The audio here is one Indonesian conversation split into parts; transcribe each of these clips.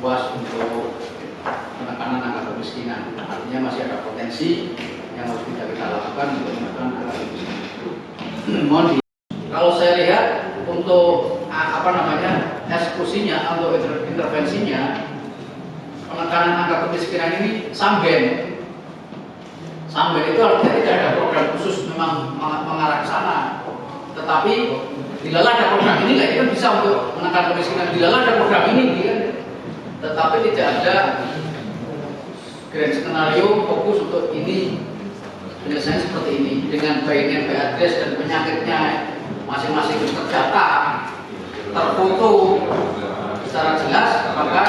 luas untuk penekanan angka kemiskinan. Artinya masih ada potensi yang harus kita lakukan untuk menekan angka kemiskinan. Kalau saya lihat untuk eksekusinya atau intervensinya penekanan angka kemiskinan ini samben itu artinya tidak ada program khusus memang mengarah ke sana, tetapi bila ada program ini kan bisa untuk menekan kemiskinan, bila ada program ini kan, tetapi tidak ada grand skenario fokus untuk ini penyelesaian seperti ini dengan baiknya address dan penyakitnya masing-masing terdata, terfoto secara jelas, maka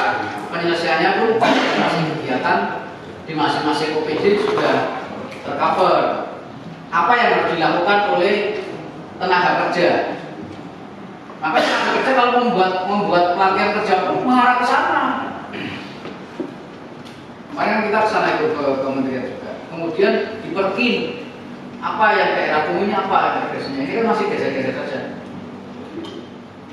penyelesaiannya pun masing-masing kegiatan di masing-masing OPD sudah tercover. Apa yang harus dilakukan oleh tenaga kerja? Maka tenaga kerja kalau membuat pelatihan kerja pun mengarah ke sana. Kemarin kita ke sana itu ke kementerian juga. Kemudian diperkin apa yang daerah umumnya apa agresnya. Ini kan masih geser-geser saja.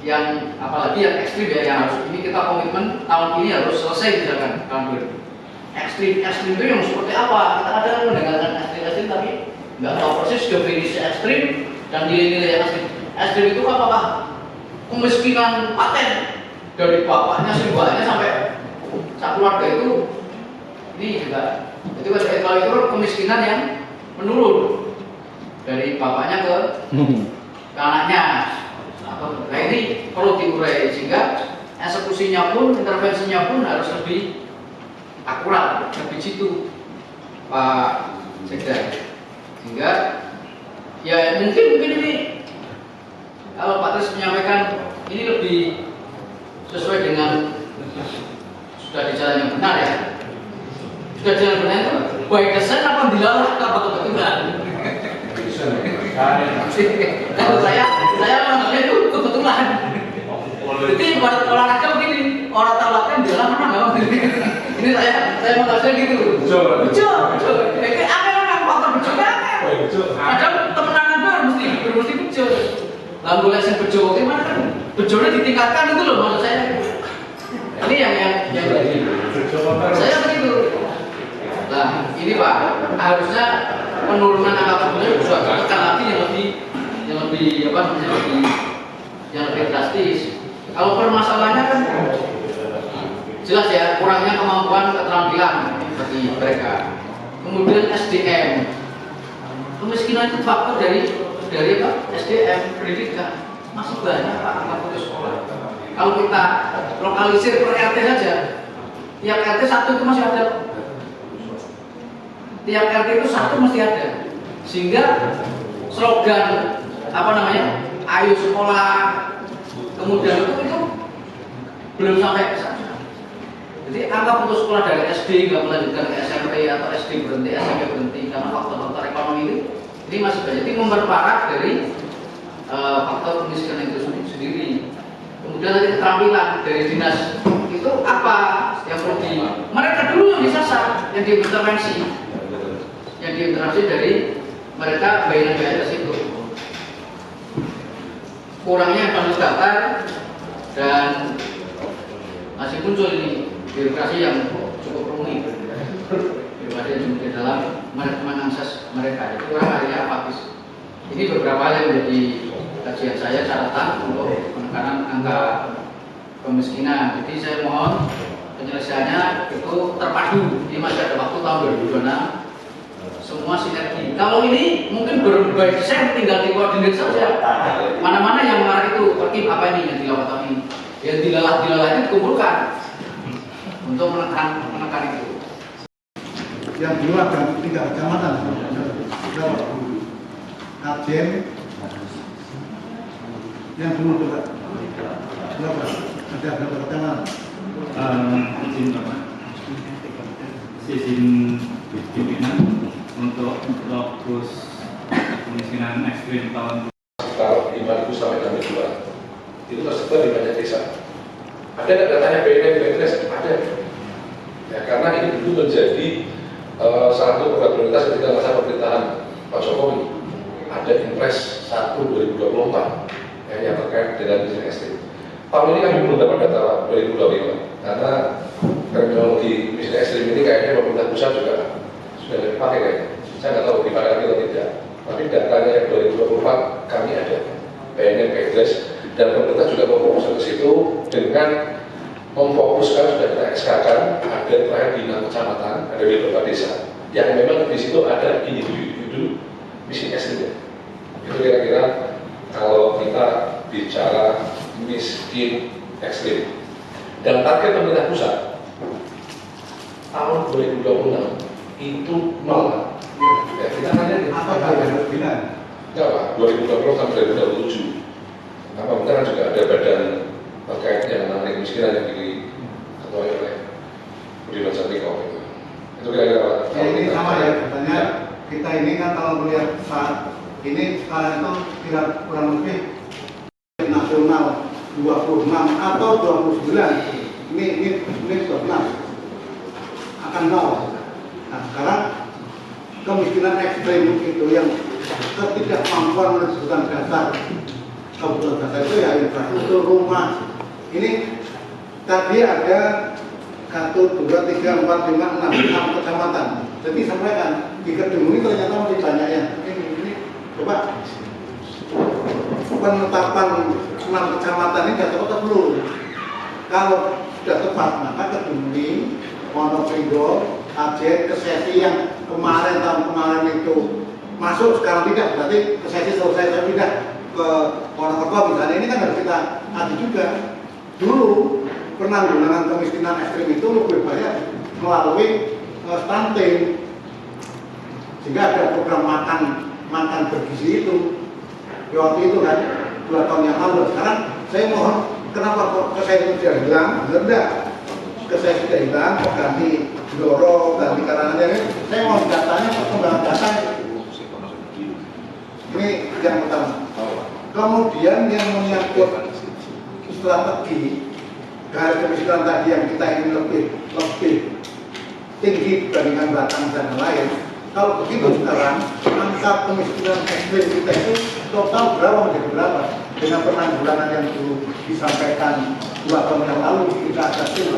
Yang apalagi yang ekstrim ya, yang harus ini kita komitmen tahun ini harus selesai misalkan tahun 2000. Ekstrim itu yang seperti apa? Kita kadang mendengarkan ekstrim tapi nggak tahu persis definisi ekstrim dan nilai-nilai yang ekstrim itu apakah kemiskinan paten dari bapaknya ibunya sampai satu keluarga itu, ini juga itu kalau itu kemiskinan yang menurun dari bapaknya ke anaknya. Nah ini perlu diurai sehingga eksekusinya pun, intervensinya pun harus lebih akurat, lebih jitu Pak Sekda. Sehingga ya mungkin ini kalau Pak Tris menyampaikan ini lebih sesuai dengan sudah di jalan yang benar ya. Sudah di jalan benar itu by design apa dilalah apa kebetulan. Saya menganggapnya itu kebetulan. Jadi olahraga begini, orang tahu latihan di dalam mana nggak? Ini saya menganggapnya gitu. Betul. Jadi apa yang faktor beculnya? Kadang temenan ber mesti betul. Lalu lesson betul, gimana kan? Beculnya ditingkatkan itu loh maksud saya. Ini yang saya begitu. Nah ini Pak, harusnya penurunan angka beculnya bisa tekan lagi yang lebih drastis. Kalau permasalahannya kan jelas ya, kurangnya kemampuan keterampilan bagi mereka. Kemudian SDM, kemiskinan itu faktor dari apa? SDM pendidikan masih banyak Pak anak putus sekolah. Kalau kita lokalisir per RT saja, tiap RT satu itu masih ada. Tiap RT itu satu mesti ada. Sehingga slogan ayo sekolah, kemudian itu belum sampai ke sana. Jadi angka putus sekolah dari SD nggak melanjutkan ke SMP atau SD berhenti, SMP berhenti karena faktor-faktor ekonomi ini masih banyak. Jadi memperparah dari faktor kemiskinan itu sendiri. Kemudian nanti keterampilan dari dinas itu apa yang perlu mereka dulu yang disasar, yang diintervensi dari mereka bayaran tersebut. Kurangnya infrastruktur datar dan masih muncul ini birokrasi yang cukup rumit, birokrasi yang di dalam mengakses mereka. Itu orang akhirnya apatis. Ini beberapa hal yang menjadi kajian saya, catatan untuk penekanan angka kemiskinan. Jadi saya mohon penyelesaiannya itu terpadu. Ini masih ada waktu tahun 2026. Semua sinergi. Kalau ini mungkin berbagai desain tinggal dikoordinir saja. Mana-mana yang mengarah itu pergi apa ini yang dilakukan ini, yang dilalah itu dikumpulkan untuk menekan itu. Yang dua ada 3 kecamatan. Kajen. Yang dulu berapa? Ada berapa kecamatan? Izin pimpinan untuk fokus kemiskinan ekstrim tahun sekitar 5.000 sampai 6.000 itu tersebar di banyak desa. Ada nggak datanya BNN? Ada. Ya, karena ini dulu menjadi salah satu program prioritas ketika masa pemerintahan Pak Jokowi. Ada Impres 1 2024 yang terkait dengan bisnis ekstrim. Tahun ini kami belum dapat data 2025 karena dengan memfokuskan sudah kita SK-kan ada terakhir di 6 kecamatan, ada di beberapa desa yang memang di situ ada individu miskin ekstrim. Itu kira-kira kalau kita bicara miskin ekstrim. Dan target pemerintah pusat tahun 2026 itu nol. Ya, kita nanya Apa yang bilang? enggak Pak, 2020 sampai 2027. Nah, pemerintah juga ada badan terkait yang menangani kemiskinan yang diketuai oleh Budiman Sujatmiko. Itu kira-kira Pak. Ya, ini sama ya, katanya kita ini kan kalau melihat saat ini sekarang itu kira kurang lebih nasional 26 atau 29 ini 26 akan nol. Nah sekarang kemiskinan ekstrim itu yang ketidakmampuan menurut kebutuhan dasar itu ya infrastruktur rumah. Ini tadi ada 1, 2, 3, 4, 5, 6 kecamatan. Jadi sampaikan di Kedung ini ternyata masih banyak yang ini coba penetapan 6 kecamatan ini sudah tepat belum? Kalau sudah tepat maka Kedung, Wonoprigo, Aceh, Kesesi yang tahun kemarin itu masuk sekarang tidak, berarti Kesesi selesai saya pindah ke Wonosobo misalnya. Ini kan harus kita adu juga. Dulu penanggulangan kemiskinan ekstrim itu lebih banyak melalui stunting, sehingga ada program makan bergizi itu. Waktu itu kan 2 tahun yang lalu. Sekarang saya mohon, kenapa kok Kesesi itu sudah hilang? Benar tidak? Kesesi sudah hilang, kok ganti Blora, ganti Karanganyar. Saya mohon datanya, perkembangan data ini yang pertama. Kemudian yang menyangkut strategi garis kemiskinan tadi yang kita ingin lebih tinggi dibandingkan Batang dan lain. Kalau begitu sekarang angka kemiskinan ekstrim kita itu total berapa menjadi berapa? Dengan penanggulangan yang dulu disampaikan 2 tahun yang lalu kita ada tim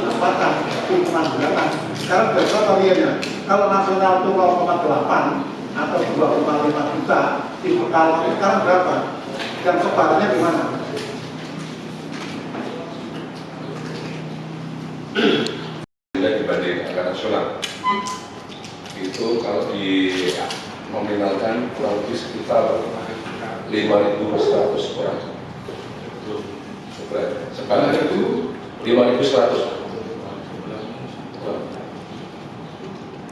penanggulangan. Sekarang berapa realnya? Kalau nasional itu 0,8 atau 2,5 juta, itu kalau sekarang berapa? Dan sebarannya di mana? Dibanding angka nasional itu kalau di nominalkan kurang lebih sekitar 5.100 orang. Sekarang itu 5.100.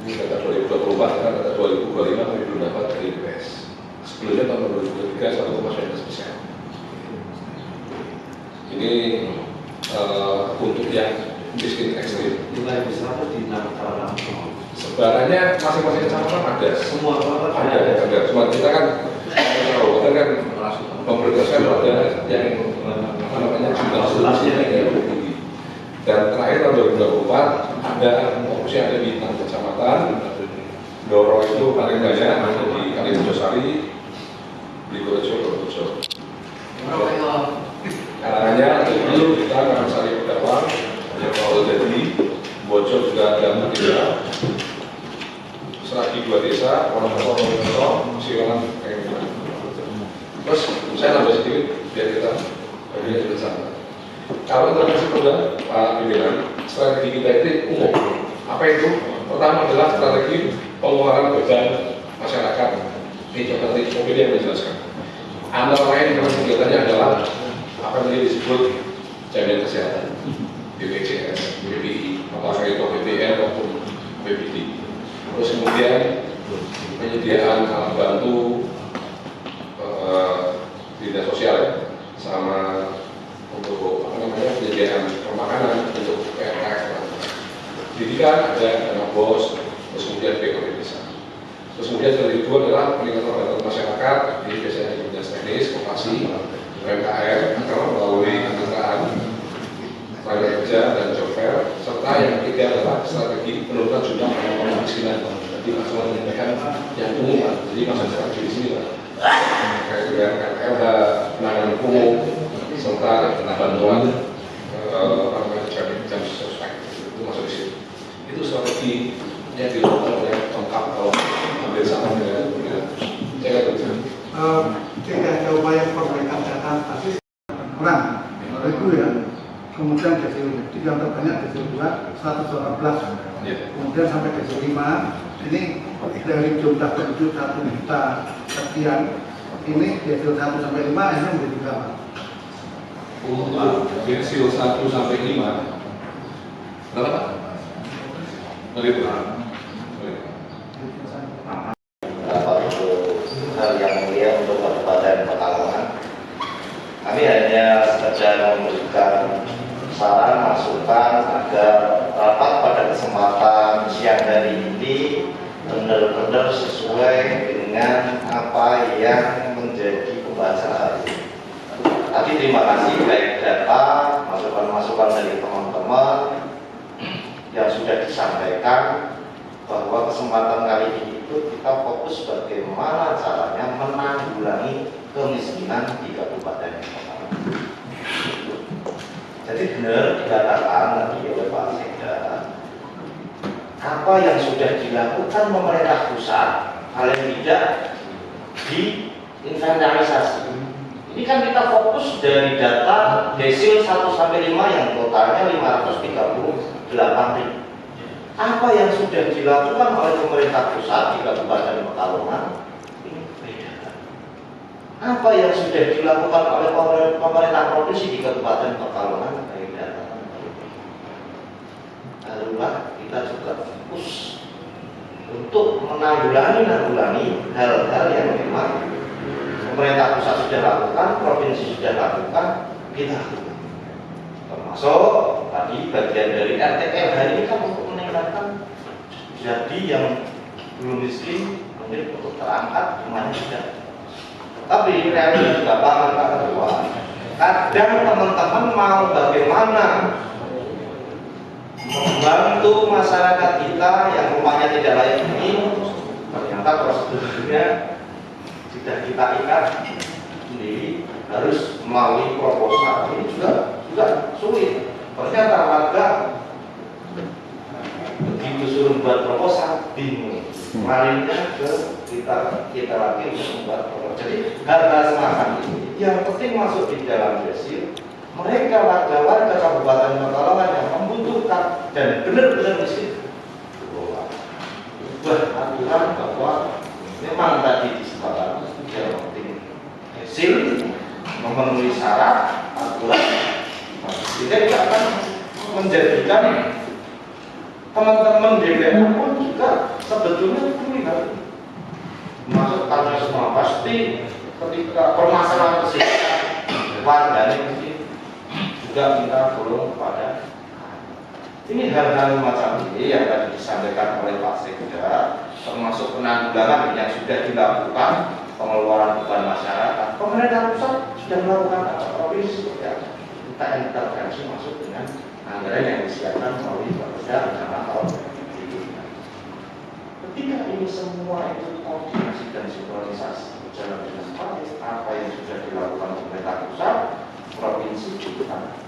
Ini data 2024 kan data 2025 kami belum dapat dari BPS. Sebelumnya tahun 2023 1,9%. Ini untuk yang miskin ekstrim. Nilai besar di Nangkalan. Sebarannya masing-masing kecamatan ada. Semua ada. Cuma kita kan kabupaten kan memprioritaskan ada yang apa namanya jumlah yang lebih tinggi. Dan terakhir tahun 2024 ada fokus yang ada di 6 kecamatan. Doro itu paling banyak ada di Kalimojosari, di Gorejo. Karanganyar, dulu kita Karangsari Pedawang, Jepang Jadi, Bojong juga ada 4 desa, Seragi 2 desa, Wonosobo, Siwalan, kayak gitu. Terus saya tambah sedikit biar kita bagi bersama. Kalau intervensi program Pak Pimpinan, strategi kita itu umum. Apa itu? Pertama adalah strategi pengeluaran beban masyarakat. Ini coba nanti mobil yang menjelaskan. Antara lain dengan kegiatannya adalah apa yang disebut jaminan kesehatan, BPJS, BPI, apakah itu BPR maupun BPD. Terus kemudian penyediaan alat bantu dinas sosial ya, sama untuk apa namanya penyediaan makanan untuk PNS, pendidikan ada dana bos, terus kemudian BKP desa. Terus kemudian yang kedua adalah peningkatan bantuan masyarakat, ini biasanya di dinas teknis, koperasi, UMKM, melalui kemitraan, tenaga kerja dan job fair, serta yang ketiga adalah strategi penurunan jumlah orang kemiskinan. Jadi masalah pendidikan yang umum, jadi masyarakat di sini lah. Kayak dengan KLH, penanganan umum, serta bantuan jam sosial itu masuk di sini. Itu strategi yang dilakukan oleh lengkap kalau hampir sama dengan saya katakan. Tidak ada upaya perbaikan data tapi kurang itu ya. kemudian desil 1 yang terbanyak desil 2 118, kemudian sampai desil 5. Ini dari jumlah penduduk 1 juta sekian, ini desil 1 sampai 5 ini menjadi berapa? Untuk desil 1 sampai 5 berapa? Begitu. Bapak Ibu yang mulia untuk Kabupaten Pekalongan, kami hanya sekedar memberikan saran masukan agar rapat pada kesempatan siang hari ini benar-benar sesuai dengan apa yang menjadi pembahasan hari ini. Tapi terima kasih baik data, masukan-masukan dari teman-teman yang sudah disampaikan, bahwa kesempatan kali ini itu kita fokus bagaimana caranya menanggulangi kemiskinan di Kabupaten Pekalongan. Jadi benar dikatakan tadi oleh Pak Sekda, apa yang sudah dilakukan pemerintah pusat paling tidak diinventarisasi. Ini kan kita fokus dari data desil 1 sampai 5 yang totalnya 538.000. Apa yang sudah dilakukan oleh pemerintah pusat di Kabupaten Pekalongan ini beda. Apa yang sudah dilakukan oleh pemerintah provinsi di Kabupaten Pekalongan beda. Lalulah kita juga fokus untuk menanggulangi hal-hal yang memang pemerintah pusat sudah lakukan, provinsi sudah lakukan, kita lakukan. Termasuk tadi bagian dari RTL hari ini kan untuk meningkatkan jadi yang belum miskin mungkin untuk terangkat kemana tidak. Tapi realnya juga banget Pak Ketua. Kadang teman-teman mau bagaimana membantu masyarakat kita yang rumahnya tidak layak ini, ternyata prosedurnya sudah kita ikat sendiri, harus melalui proposal. Ini juga sulit. Ternyata warga begitu suruh buat proposal bingung. Larinya ke kita lagi untuk membuat proposal. Jadi hal-hal semacam ini yang penting masuk di dalam desil. Mereka warga-warga Kabupaten Pekalongan yang membutuhkan dan benar-benar miskin, buat aturan bahwa memang tadi disepakati yang penting desil memenuhi syarat aturan. Kita juga akan menjadikan teman-teman DPR pun juga sebetulnya melihat masukkannya semua pasti ketika permasalahan kesehatan warganya mungkin juga minta tolong kepada. Ini hal-hal macam ini yang tadi disampaikan oleh Pak Sekda, termasuk penanggulangan yang sudah dilakukan, pengeluaran beban masyarakat. Pemerintah pusat sudah melakukan provinsi ya. Kita intervensi masuk dengan anggaran yang disiapkan melalui Bapeda rencana tahun 2023. Ketika ini semua itu koordinasi dan sinkronisasi berjalan dengan baik, apa yang sudah dilakukan pemerintah pusat, provinsi juga.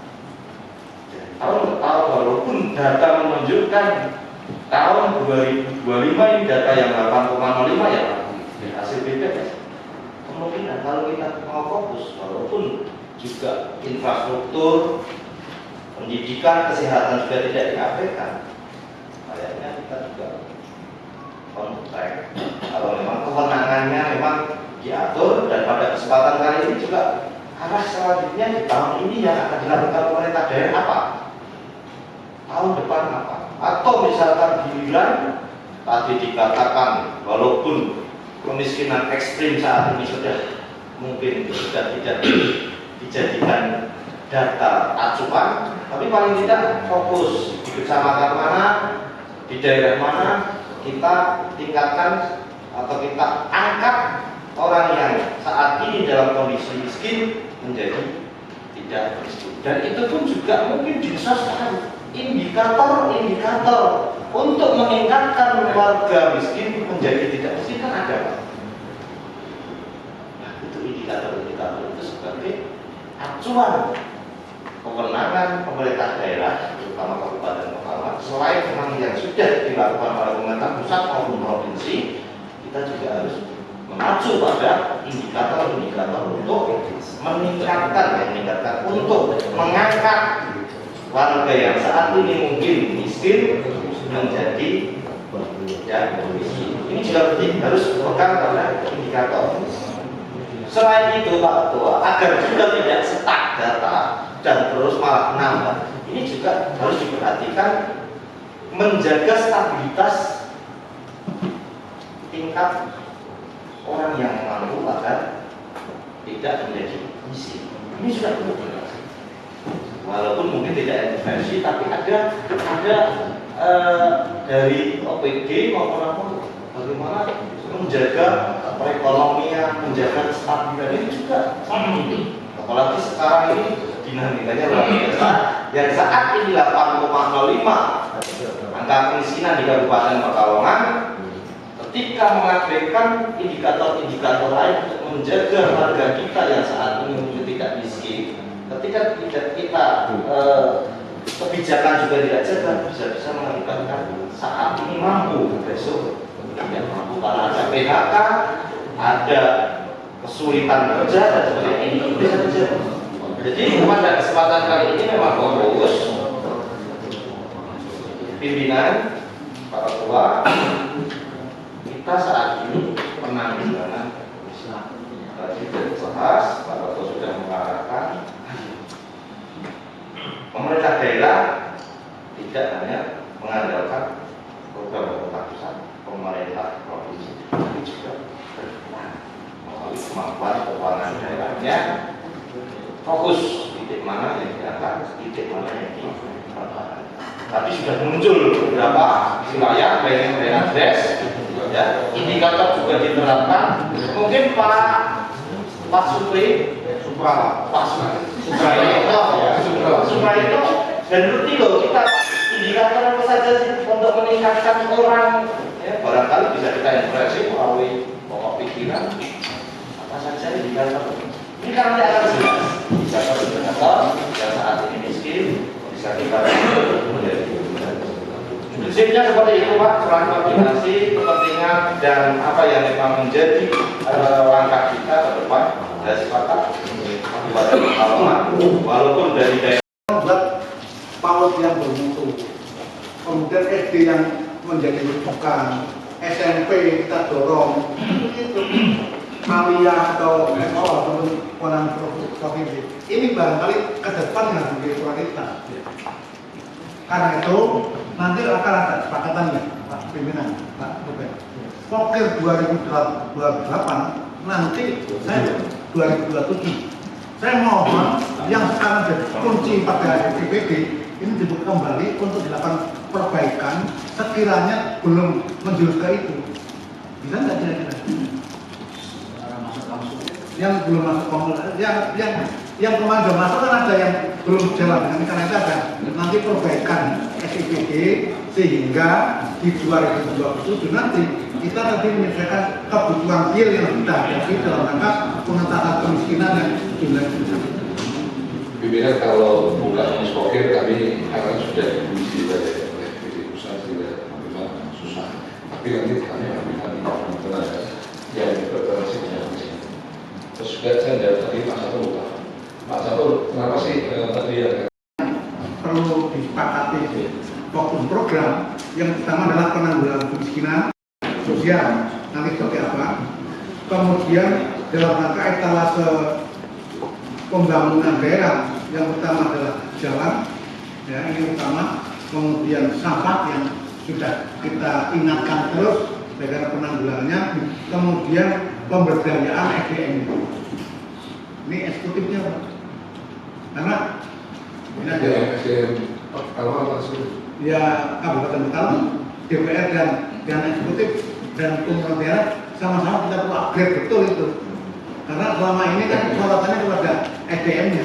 Tahun ke tahun, walaupun data menunjukkan tahun 2025 ini data yang 8,05 ya Pak, hasil BPS. Kemungkinan kalau kita mau fokus, walaupun juga infrastruktur, pendidikan, kesehatan juga tidak diabaikan, kayaknya kita juga on track. Kalau memang kewenangannya memang diatur, dan pada kesempatan kali ini juga arah selanjutnya di tahun ini yang akan dilakukan pemerintah daerah apa? Tahun depan apa? Atau misalkan giliran tadi dikatakan walaupun kemiskinan ekstrim saat ini sudah mungkin sudah tidak dijadikan data acuan, tapi paling tidak fokus di kecamatan mana, di daerah mana kita tingkatkan atau kita angkat orang yang saat ini dalam kondisi miskin menjadi tidak miskin. Dan itu pun juga mungkin disoskan indikator untuk meningkatkan warga miskin menjadi tidak miskin kan ada Pak. Nah, itu indikator itu sebagai acuan kewenangan pemerintah daerah, terutama Kabupaten Pekalongan. Selain memang yang sudah dilakukan oleh pemerintah pusat maupun provinsi, kita juga harus mengacu pada indikator-indikator untuk meningkatkan untuk mengangkat warga yang saat ini mungkin miskin menjadi miskin. Ini juga penting, harus pegang pada indikator. Selain itu Pak Ketua, agar juga tidak stuck data dan terus malah nambah, ini juga harus diperhatikan menjaga stabilitas tingkat orang yang mampu agar tidak menjadi miskin. Ini sudah perlu. Walaupun mungkin tidak intervensi, tapi ada dari OPD maupun apa, bagaimana menjaga perekonomian, menjaga kestabilan ini juga sangat penting. Apalagi sekarang ini dinamikanya luar biasa. Yang saat ini 8,05 angka kemiskinan di Kabupaten Pekalongan, ketika mengabaikan indikator-indikator lain untuk menjaga warga kita yang saat ini mungkin tidak miskin, ketika kita kebijakan juga tidak jaga, bisa-bisa mengakibatkan saat ini mampu, besok tidak mampu karena ada PHK, ada kesulitan kerja dan sebagainya. Ini bisa terjadi. Jadi pada kesempatan kali ini memang fokus pimpinan para ketua kita saat ini penanggulangan tadi sudah bahas, Pak Ketua sudah mengarahkan pemerintah daerah tidak hanya mengandalkan program pemerintah pusat, pemerintah provinsi, tapi juga berperan melalui kemampuan keuangan daerahnya. Fokus titik mana yang diangkat, titik mana yang dipertahankan. Tapi sudah muncul beberapa wilayah, baik yang daerah des, ya, indikator juga diterapkan. Mungkin Pak Supri, Pak Suprayoto dan Rutilo, kita indikator apa saja sih untuk meningkatkan orang, ya, barangkali bisa kita intervensi melalui pokok pikiran apa saja indikator. Ini kan nanti akan jelas indikator yang saat ini miskin bisa kita menjadi. Prinsipnya seperti itu Pak, peran koordinasi, kepentingan dan apa yang memang menjadi langkah kita ke depan dari sepakat Kabupaten Pekalongan. Walaupun dari daerah buat PAUD yang bermutu, kemudian SD yang menjadi rujukan, SMP kita dorong, itu Malia atau MO ataupun Konan Provinsi. Ini barangkali ke depan yang menjadi prioritas. Karena itu nanti akan ada kesepakatannya, Pak Pimpinan, Pak Bupati. Pokir 2028 nanti saya 2027. Saya mohon yang sekarang jadi kunci pada DPD ini dibuka kembali untuk dilakukan perbaikan sekiranya belum menjurus ke itu. Bisa nggak kira-kira? Yang belum masuk komunitas, yang kemarin sudah masuk kan ada yang belum jalan. Karena itu ada nanti perbaikan SIPD sehingga di 2027 nanti kita nanti menyelesaikan kebutuhan real yang kita hadapi dalam rangka pengentasan kemiskinan dan jumlah besar. Pimpinan kalau buka Muspokir kami akan sudah diuji oleh PD pusat tidak memang susah. Tapi nanti kami akan tenaga yang berkoordinasi. Terus juga saya dari tadi Pak Satu, kenapa sih tadi ya? Perlu disepakati fokus program yang pertama adalah penanggulangan kemiskinan sosial nanti seperti apa, kemudian dalam rangka etalase pembangunan daerah yang pertama adalah jalan, ya ini utama, kemudian sampah yang sudah kita ingatkan terus bagaimana penanggulangannya, kemudian pemberdayaan SDM ini eksekutifnya Pak. Karena ini ada kalau ya Kabupaten Pekalongan, DPR dan eksekutif dan pemerintah daerah sama-sama kita perlu upgrade betul itu. Karena selama ini kan sorotannya kepada SDM-nya,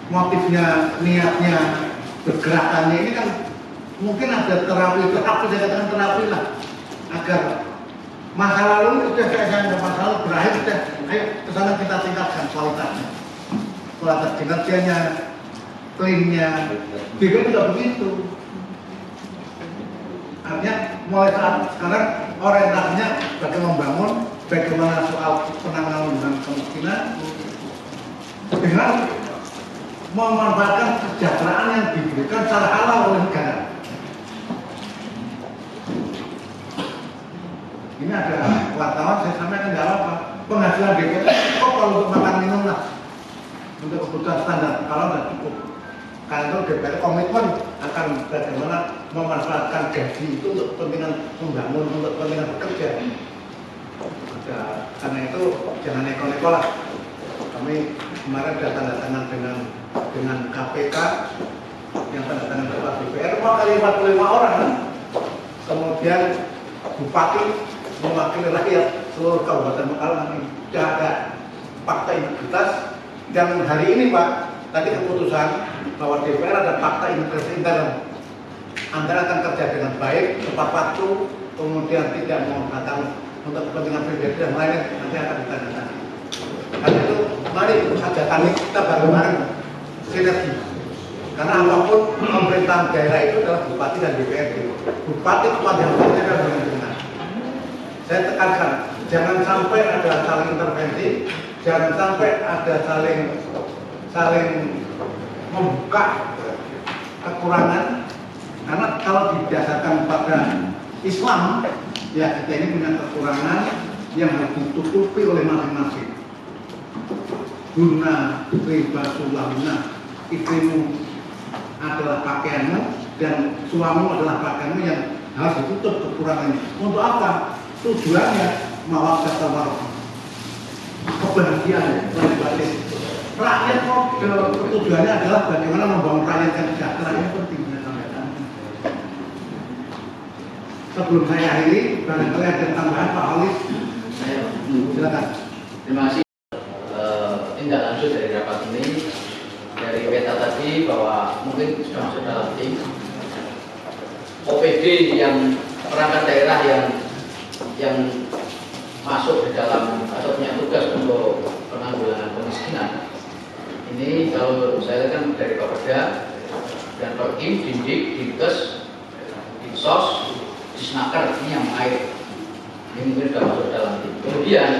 motifnya, niatnya, bergerakannya ini kan mungkin ada terapi, saya katakan terapi lah, agar masa lalu sudah saya masa lalu berakhir, sudah ayo kesana kita tingkatkan kualitasnya, kualitas kinerjanya, clean-nya, juga tidak begitu. Artinya mulai saat sekarang orientasinya bagaimana membangun, bagaimana soal penanganan dengan kemiskinan dengan memanfaatkan kesejahteraan diberikan secara halal oleh negara. Ini ada wartawan, saya sampaikan nggak apa-apa. Penghasilan DPR kok kalau untuk makan minum lah, untuk kebutuhan standar, kalau nggak cukup. Karena itu DPR komitmen akan bagaimana memanfaatkan gaji itu untuk kepentingan membangun, untuk kepentingan bekerja. Karena itu jangan neko-neko lah. Kami kemarin ada tanda tangan dengan KPK yang tanda tangan ketua DPR kali 45 orang kan. Kemudian bupati mewakili rakyat seluruh Kabupaten Pekalongan ini tidak ada fakta integritas. Dan hari ini Pak, tadi keputusan bahwa DPR ada fakta integritas intern antara akan kerja dengan baik, tepat waktu, kemudian tidak menggunakan untuk kepentingan pribadi dan lainnya nanti akan ditandatangani. Karena itu mari ajakan kita bareng-bareng sinergi. Karena apapun pemerintahan daerah itu adalah bupati dan DPRD. Bupati kepanjangannya adalah pemerintahan. Saya tekankan, jangan sampai ada saling intervensi, jangan sampai ada saling membuka kekurangan. Karena kalau didasarkan pada Islam, ya kita ini punya kekurangan yang harus ditutupi oleh masing-masing. Guna ribasulahuna, istrimu adalah pakaianmu dan suamimu adalah pakaianmu yang harus ditutup kekurangannya. Untuk apa? Tujuannya mawaddah warahmah, kebahagiaan batin. Rakyat kok tujuannya adalah bagaimana membangun rakyat yang sejahtera, ini penting. Sebelum saya akhiri, barangkali ada tambahan Pak Halis. Silakan. Terima kasih. Tindak lanjut dari rapat ini, dari peta tadi bahwa mungkin sudah masuk dalam tim OPD yang perangkat daerah yang masuk di dalam atau punya tugas untuk penanggulangan kemiskinan. Ini kalau saya kan dari Bapeda dan Perkim, Dindik, Dinkes, Dinsos, Disnaker, ini yang air. Ini mungkin sudah masuk dalam tim. Kemudian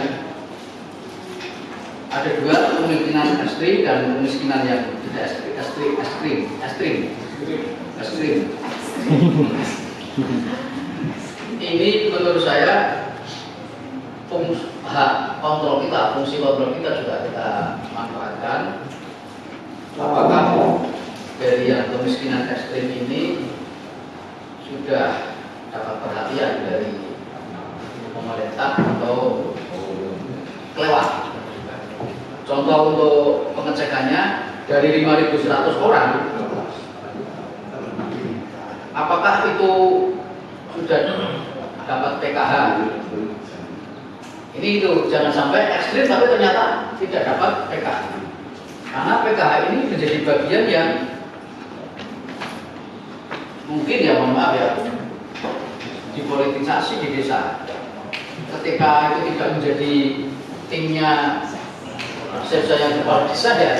ada dua kemungkinan ekstrim dan kemiskinan yang tidak ekstrim. Ini menurut saya fungsi kontrol kita juga kita manfaatkan. Apakah dari yang kemiskinan ekstrim ini sudah dapat perhatian dari pemerintah atau kelewat? Contoh untuk pengecekannya dari 5.100 orang, apakah itu sudah dapat PKH? Ini itu jangan sampai ekstrim tapi ternyata tidak dapat PKH. Karena PKH ini menjadi bagian yang mungkin ya mohon maaf ya dipolitisasi di desa. Ketika itu tidak menjadi timnya saya yang kepala desa ya,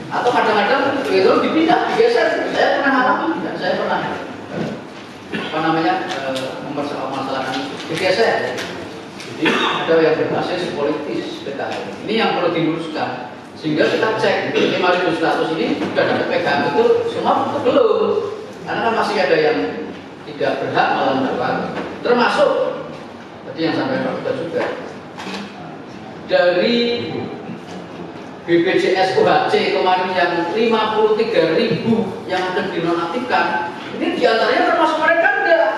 atau kadang-kadang itu dipindah, digeser. Saya pernah alami, saya pernah mempermasalahkan digeser. Jadi ada yang berbasis politis PKH. Ini yang perlu diluruskan. Sehingga kita cek 5.100 ini sudah dapat PKH betul, semua belum. Karena kan masih ada yang tidak berhak malah mendapat, termasuk tadi yang sampai Pak juga dari BPJS UHC kemarin yang 53.000 yang akan dinonaktifkan, ini diantaranya termasuk mereka enggak.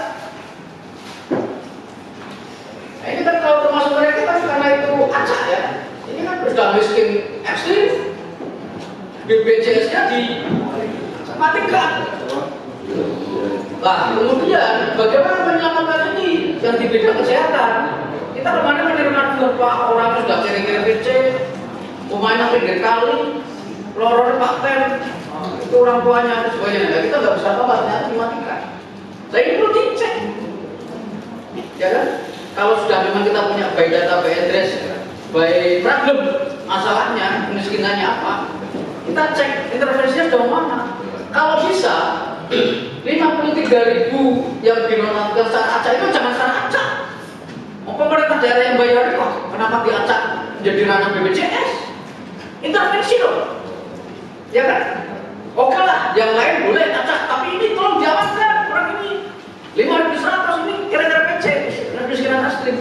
Nah ini kan kalau termasuk mereka kan karena itu acak ya. Ini kan sudah miskin ekstrim, BPJS-nya dimatikan. Nah kemudian bagaimana menyelamatkan ini yang di bidang kesehatan? Kita kemarin menerima beberapa orang yang sudah kira-kira PC, rumahnya pinggir kali, lorong pakten, itu orang tuanya itu sebagainya. Nah, kita nggak bisa apa-apa, ternyata dimatikan. Saya ini perlu dicek, ya kan? Kalau sudah memang kita punya by data, by address, by problem, masalahnya, kemiskinannya apa, kita cek intervensinya sejauh mana. Kalau bisa 53.000 yang dinonaktifkan secara acak itu jangan secara acak. Pemerintah daerah yang bayar kok, kenapa diacak menjadi ranah BPJS? Intervensi loh, ya kan? Oke lah, yang lain boleh acak, tapi ini tolong diamankan orang ini. 5.100 ini kira-kira PC, kira-kira ekstrim.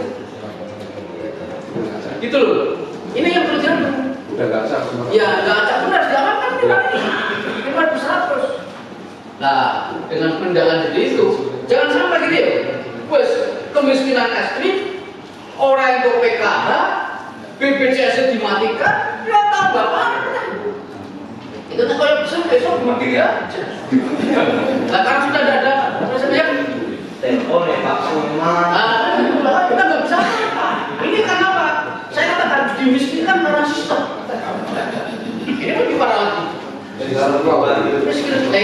Gitu loh. Ini yang perlu diamankan. Udah nggak sah semua. Ya, nggak acak benar diamankan orang ini. 5.100. Nah, dengan penindakan seperti itu, jangan sampai gitu ya. Wes, kemiskinan ekstrim, orang itu PKH, BPJS dimatikan, ya tambah parah. Itu tuh kalau besok mati aja. Nah, karena sudah ada rasanya. Oleh Pak Suman. Kita nggak bisa. Ini kan apa? Saya katakan harus dimiskinkan karena sistem. Ini mau gimana lagi? Nah,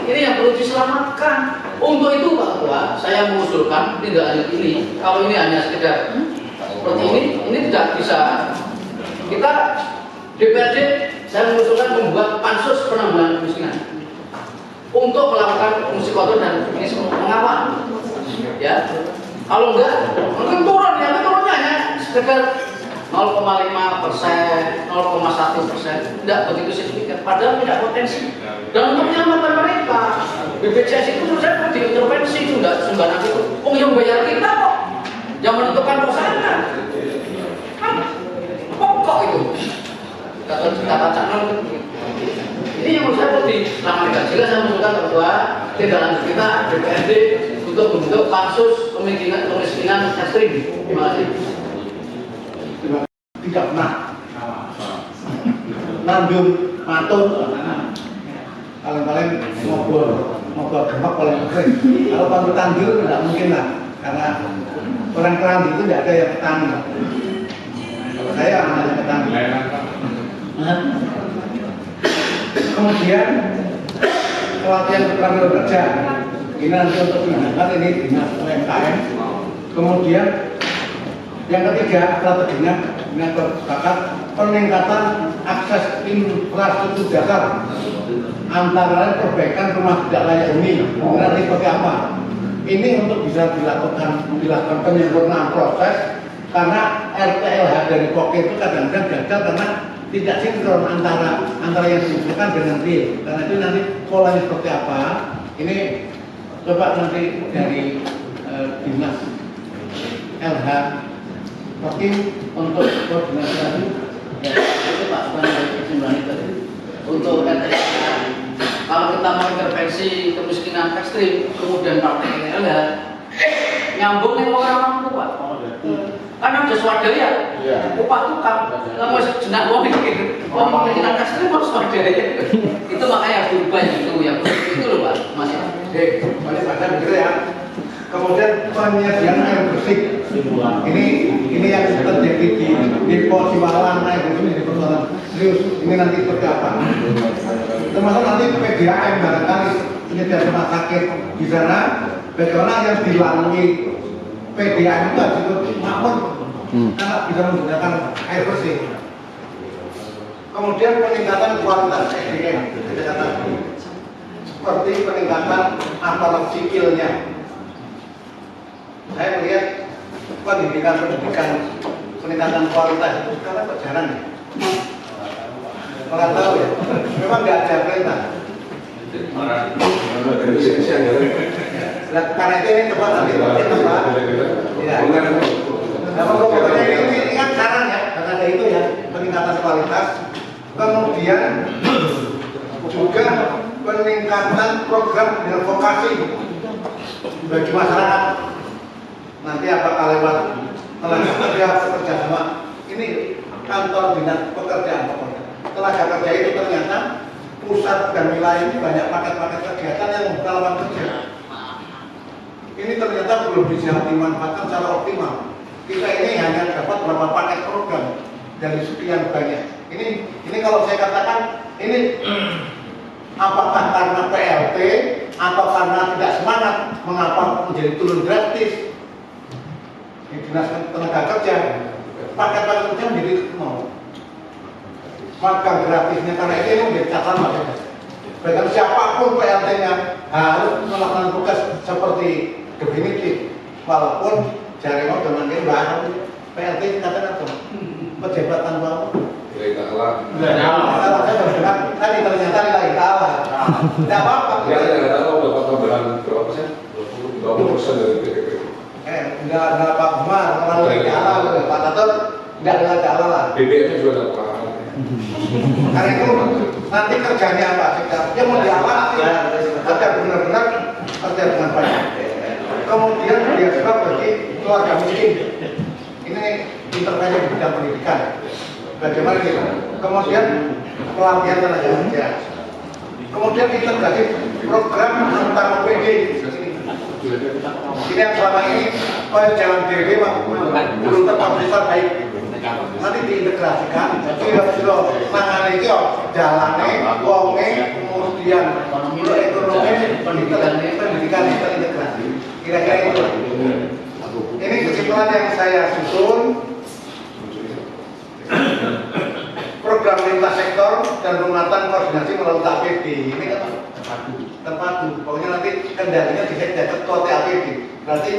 ini yang perlu diselamatkan. Untuk itu Pak Ketua, saya mengusulkan tidak hanya ini. Kalau ini hanya sekedar seperti ini tidak bisa. Kita DPRD, saya mengusulkan membuat pansus penanggulangan kemiskinan untuk melakukan fungsi kontrol dan ini semua mengawal. Ya, kalau enggak, mungkin turun ya, turunnya hanya sekedar 0,5%, 0,1%, tidak begitu signifikan. Padahal tidak potensi. Dan untuk menyelamatkan mereka, BPJS itu sudah perlu diintervensi, itu tidak sembarang itu. Oh, yang bayar kita kok, yang menentukan kosannya, kan pokok itu. Kata Cak ini yang menurut saya perlu diselamatkan. Jika saya mengusulkan Ketua, tidak lanjut kita DPRD untuk membentuk pansus kemiskinan ekstrim. Terima kasih. Tidak pernah Nandung, Matun, paling-paling ngobrol gemak paling kering. Kalau Pak Tanjur tidak mungkin lah, karena orang Kerambi itu tidak ada yang petani. Kalau saya hanya petani. Kemudian pelatihan keterampilan kerja ini nanti untuk dilakukan ini dinas UMKM. Kemudian yang ketiga strateginya dinas perpustakaan peningkatan akses infrastruktur dasar antara lain perbaikan rumah tidak layak huni. Nanti seperti apa? Ini untuk bisa dilakukan penyempurnaan proses karena RTLH dari POK itu kadang-kadang gagal karena tidak sinkron antara yang dibutuhkan dengan real. Karena itu nanti polanya seperti apa? Ini coba nanti dari dinas LH mungkin untuk koordinasi lagi. Ya, itu Pak Kesimpulan itu untuk RTLH. Kalau kita mau intervensi kemiskinan ekstrim, kemudian partai LH nyambung nih orang mampu Pak. Karena udah swadaya, upah tukang, nggak mau jenak uang gitu. Ngomong dengan ekstrim harus swadaya. Itu makanya harus berubah itu yang itu loh Pak, Mas. Balik pada begitu ya. Kemudian penyediaan air bersih. Ini yang terjadi di Posiwalan air bersih di persoalan serius. Ini nanti seperti apa? Termasuk nanti PDAM barangkali penyediaan rumah sakit di sana. Bagaimana yang dilalui PDAM itu harus ikut makmur karena bisa menggunakan air bersih. Kemudian peningkatan kualitas SDM seperti peningkatan aparat sipilnya. Saya melihat pendidikan peningkatan kualitas itu sekarang kok jarang ya. Nggak tahu ya. Memang nggak ada perintah. Karena itu ini coba nanti Pak. Ya. Nah, pokoknya ini kan saran ya, karena ada itu ya peningkatan kualitas. Kemudian juga peningkatan program advokasi bagi masyarakat. Nanti apakah lewat tenaga kerja bekerja sama ini kantor dinas pekerjaan pokoknya. Tenaga kerja itu ternyata pusat dan wilayah ini banyak paket-paket kegiatan yang membuka lapangan kerja. Ini ternyata belum bisa dimanfaatkan secara optimal. Kita ini hanya dapat beberapa paket program dari sekian banyak. Ini kalau saya katakan ini apakah karena PLT atau karena tidak semangat mengapa menjadi turun drastis di dinas tenaga kerja paket-paket kerja menjadi nol. Magang gratisnya karena ini menjadi catatan maksudnya. Bahkan siapapun PLT-nya harus melakukan tugas seperti definitif, walaupun jari mau dengan ini baru PLT katakan apa? Pejabat tanpa apa? Tidak kalah. Kalau saya berdengar tadi tadi ternyata nilai kalah. Tidak apa-apa. Enggak, saya nggak tahu dapat tambahan berapa persen? 20% dari PPP. Enggak Pak Umar, orang nilai kalah, Pak Tatur enggak nilai kalah lah. BBM-nya juga dapat. Karena itu nanti kerjanya apa? Yang mau diawasi agar benar-benar kerja dengan baik. Kemudian dia juga bagi keluarga miskin. Ini intervensi di bidang pendidikan. Bagaimana gitu? Kemudian pelatihan tenaga kerja. Kemudian integrasi program tentang OPD. Ini yang selama ini jalan DW belum terpaksa baik. Nanti diintegrasikan, kira-kira tangan itu jalannya, wonge, kemudian ekonomi, pendidikan terintegrasi. Kira-kira itu. Ini kesimpulan yang saya susun. Program lintas sektor dan penguatan koordinasi melalui TAPD. Ini kan terpadu. Pokoknya nanti kendalinya bisa jadi ketua TAPD. Berarti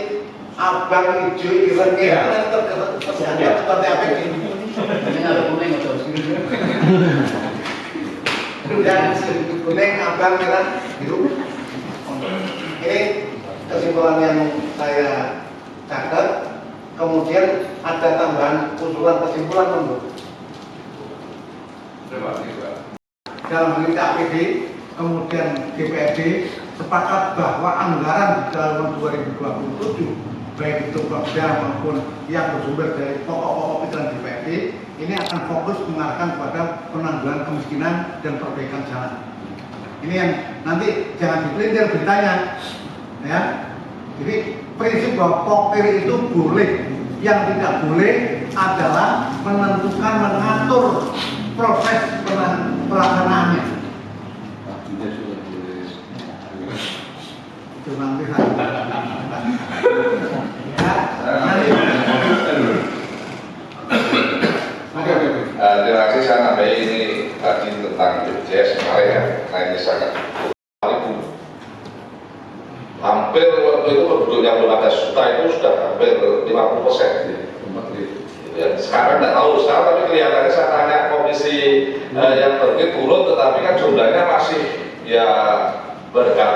abang, hijau, ireng, itu nanti tergantung ketua TAPD. Ini ada kuning atau Dan kuning, abang, merah, biru. Ini kesimpulan yang saya catat. Kemudian ada tambahan usulan kesimpulan menurut. Dalam hal ini APD, kemudian DPRD sepakat bahwa anggaran di tahun 2027 baik itu Pemda maupun yang bersumber dari pokok-pokok pikiran DPRD ini akan fokus mengarahkan kepada penanggulangan kemiskinan dan perbaikan jalan. Ini yang nanti jangan dipelintir beritanya, ya. Jadi prinsip bahwa pokir itu boleh, yang tidak boleh adalah menentukan, mengatur proses pelaksanaannya. Itu nanti terima kasih. Saya nambahin ini tadi tentang BPJS kemarin ya. Nah ini sangat hampir waktu itu penduduk yang belum ada juta itu sudah hampir 50%. Ya, sekarang tidak tahu, sekarang tapi kelihatannya saya tanya komisi yang terkait turun, tetapi kan jumlahnya masih ya berganti.